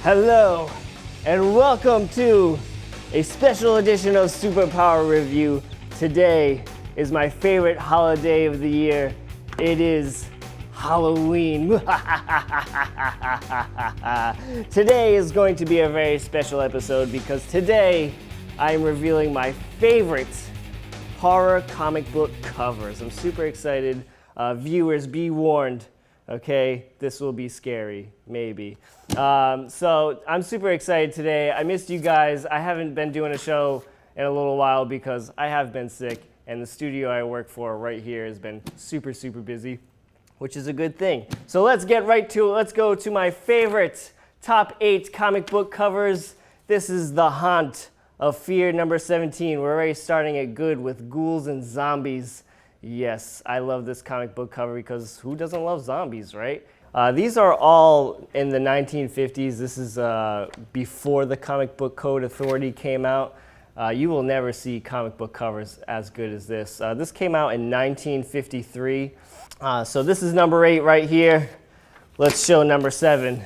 Hello, and welcome to a special edition of Superpower Review. Today is my favorite holiday of the year. It is Halloween. Today is going to be a very special episode because today I am revealing my favorite horror comic book covers. I'm super excited. Viewers, be warned. Okay, this will be scary, maybe. So I'm super excited today. I missed you guys. I haven't been doing a show in a little while because I have been sick, and the studio I work for right here has been super busy, which is a good thing. So let's get right to it. Let's go to my favorite top 8 comic book covers. This is The Haunt of Fear number 17. We're already starting it good with ghouls and zombies. Yes, I love this comic book cover because who doesn't love zombies, right? These are all in the 1950s. This is before the Comic Book Code Authority came out. You will never see comic book covers as good as this. This came out in 1953. So this is number 8 right here. Let's show number 7.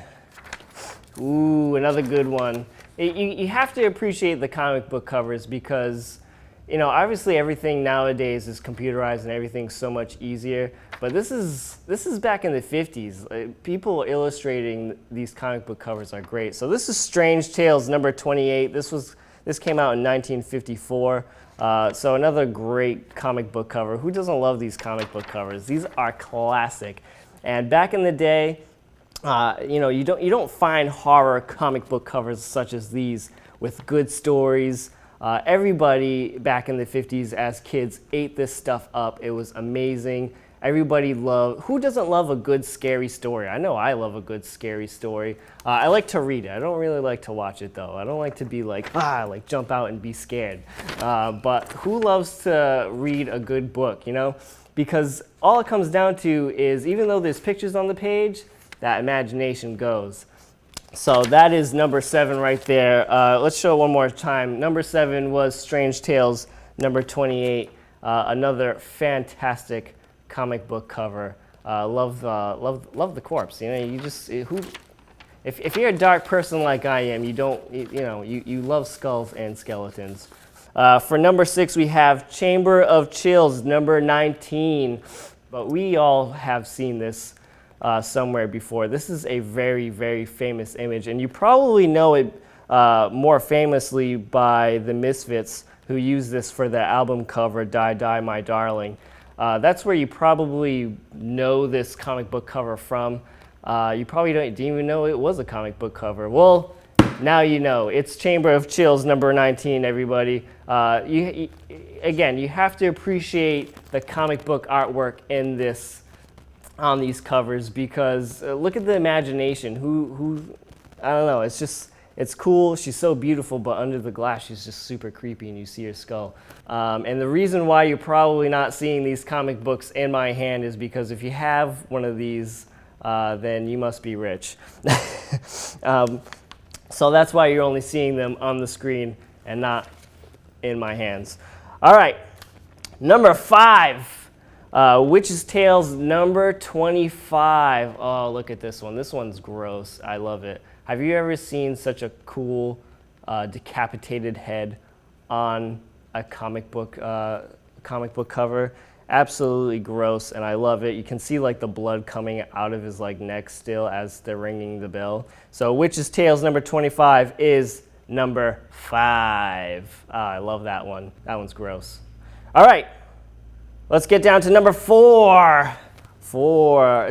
Ooh, another good one. You have to appreciate the comic book covers because, you know, obviously everything nowadays is computerized and everything's so much easier, but this is back in the 50s. People illustrating these comic book covers are great. So this is Strange Tales number 28. This came out in 1954. So another great comic book cover. Who doesn't love these comic book covers? These are classic. And back in the day, you know, you don't find horror comic book covers such as these with good stories. Everybody back in the 50s as kids ate this stuff up. It was amazing. Everybody loved, who doesn't love a good scary story? I know I love a good scary story. I like to read it. I don't really like to watch it though. I don't like to be like jump out and be scared. But who loves to read a good book, you know? Because all it comes down to is even though there's pictures on the page, that imagination goes. So that is number 7 right there. Let's show it one more time. Number 7 was Strange Tales, number 28. Another fantastic comic book cover. Love the corpse. You know, you just if you're a dark person like I am, you love skulls and skeletons. For number 6, we have Chamber of Chills, number 19. But we all have seen this somewhere before. This is a very famous image, and you probably know it more famously by the Misfits, who used this for their album cover, Die Die My Darling. That's where you probably know this comic book cover from. You probably didn't even know it was a comic book cover. Well, now you know. It's Chamber of Chills number 19, everybody. Again, you have to appreciate the comic book artwork in this on these covers because look at the imagination. Who I don't know, it's cool. She's so beautiful, but under the glass she's just super creepy and you see her skull. And the reason why you're probably not seeing these comic books in my hand is because if you have one of these, then you must be rich. So that's why you're only seeing them on the screen and not in my hands. All right, number 5. Witch's Tales number 25. Oh, look at this one. This one's gross. I love it. Have you ever seen such a cool decapitated head on a comic book cover? Absolutely gross, and I love it. You can see like the blood coming out of his like neck still as they're ringing the bell. So Witch's Tales number 25 is number 5. I love that one. That one's gross. All right. Let's get down to number 4.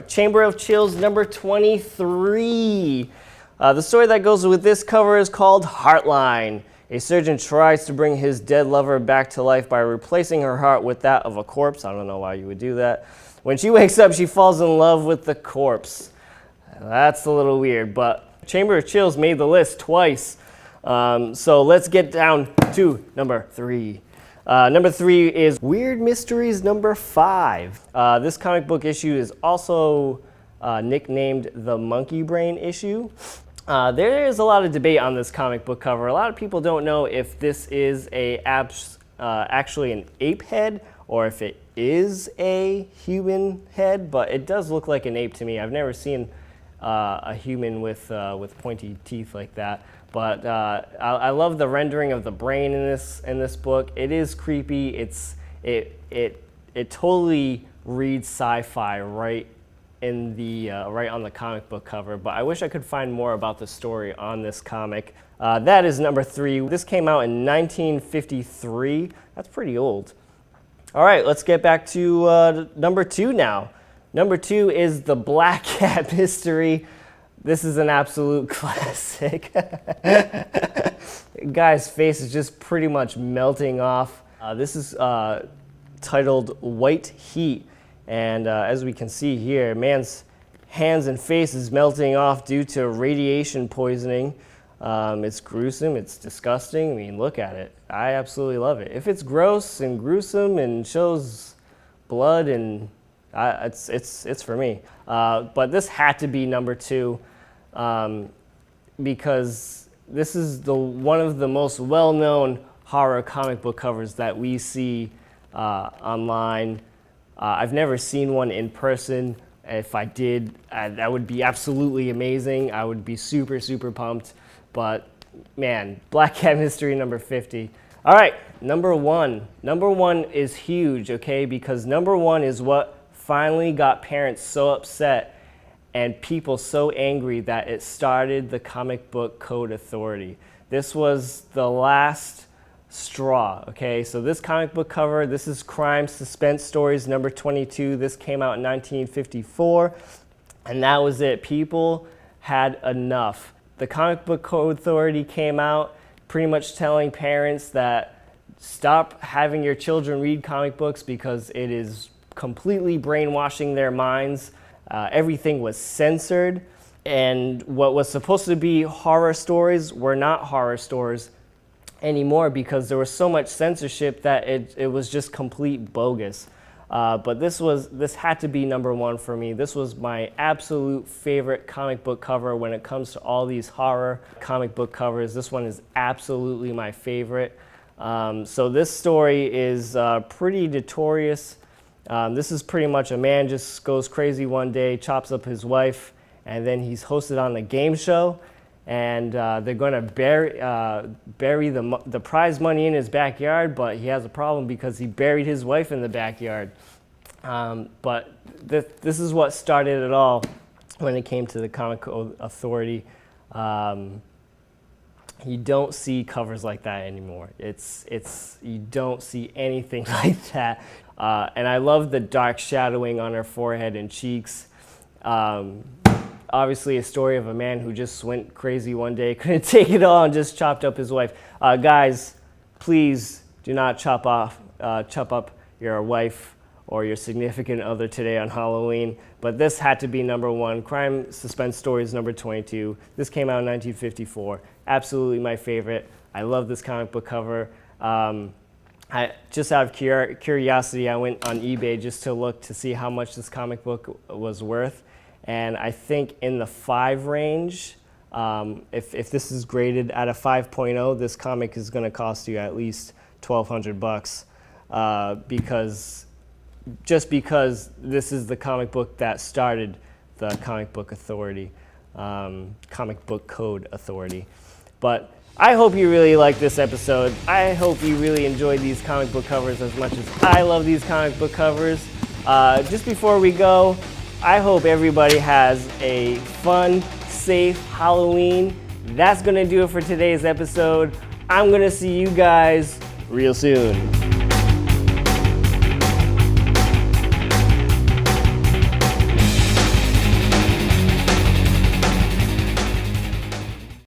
Chamber of Chills number 23. The story that goes with this cover is called Heartline. A surgeon tries to bring his dead lover back to life by replacing her heart with that of a corpse. I don't know why you would do that. When she wakes up, she falls in love with the corpse. That's a little weird, but Chamber of Chills made the list twice. So let's get down to number 3. Number 3 is Weird Mysteries number 5. This comic book issue is also nicknamed the Monkey Brain issue. There is a lot of debate on this comic book cover. A lot of people don't know if this is actually an ape head or if it is a human head, but it does look like an ape to me. I've never seen a human with pointy teeth like that. But I love the rendering of the brain in this book. It is creepy. It totally reads sci-fi right on the comic book cover. But I wish I could find more about the story on this comic. That is number 3. This came out in 1953. That's pretty old. All right, let's get back to number 2 now. Number 2 is The Black Cat Mystery. This is an absolute classic. Guy's face is just pretty much melting off. This is titled White Heat. And as we can see here, man's hands and face is melting off due to radiation poisoning. It's gruesome, it's disgusting. I mean, look at it. I absolutely love it. If it's gross and gruesome and shows blood, and it's for me. But this had to be number 2. Because this is one of the most well-known horror comic book covers that we see online. I've never seen one in person. If I did, that would be absolutely amazing. I would be super, super pumped. But man, Black Cat Mystery number 50. All right, number 1. Number 1 is huge, okay? Because number 1 is what finally got parents so upset and people so angry that it started the Comic Book Code Authority. This was the last straw, okay? So this comic book cover, this is Crime Suspense Stories number 22. This came out in 1954, and that was it. People had enough. The Comic Book Code Authority came out pretty much telling parents that stop having your children read comic books because it is completely brainwashing their minds. Everything was censored, and what was supposed to be horror stories were not horror stories anymore because there was so much censorship that it was just complete bogus. But this had to be number 1 for me. This was my absolute favorite comic book cover when it comes to all these horror comic book covers. This one is absolutely my favorite. So this story is pretty notorious. This is pretty much a man just goes crazy one day, chops up his wife, and then he's hosted on a game show, and they're going to bury the prize money in his backyard, but he has a problem because he buried his wife in the backyard. But this is what started it all when it came to the Comic Code Authority. You don't see covers like that anymore. You don't see anything like that. And I love the dark shadowing on her forehead and cheeks. Obviously a story of a man who just went crazy one day, couldn't take it all, and just chopped up his wife. Guys, please do not chop up your wife or your significant other today on Halloween. But this had to be number 1. Crime Suspense Stories number 22. This came out in 1954. Absolutely my favorite. I love this comic book cover. Just out of curiosity, I went on eBay just to look to see how much this comic book was worth. And I think in the 5 range, if this is graded at a 5.0, this comic is going to cost you at least $1,200 because this is the comic book that started the Comic Book Authority, Comic Book Code Authority. But I hope you really liked this episode. I hope you really enjoyed these comic book covers as much as I love these comic book covers. Just before we go, I hope everybody has a fun, safe Halloween. That's gonna do it for today's episode. I'm gonna see you guys real soon.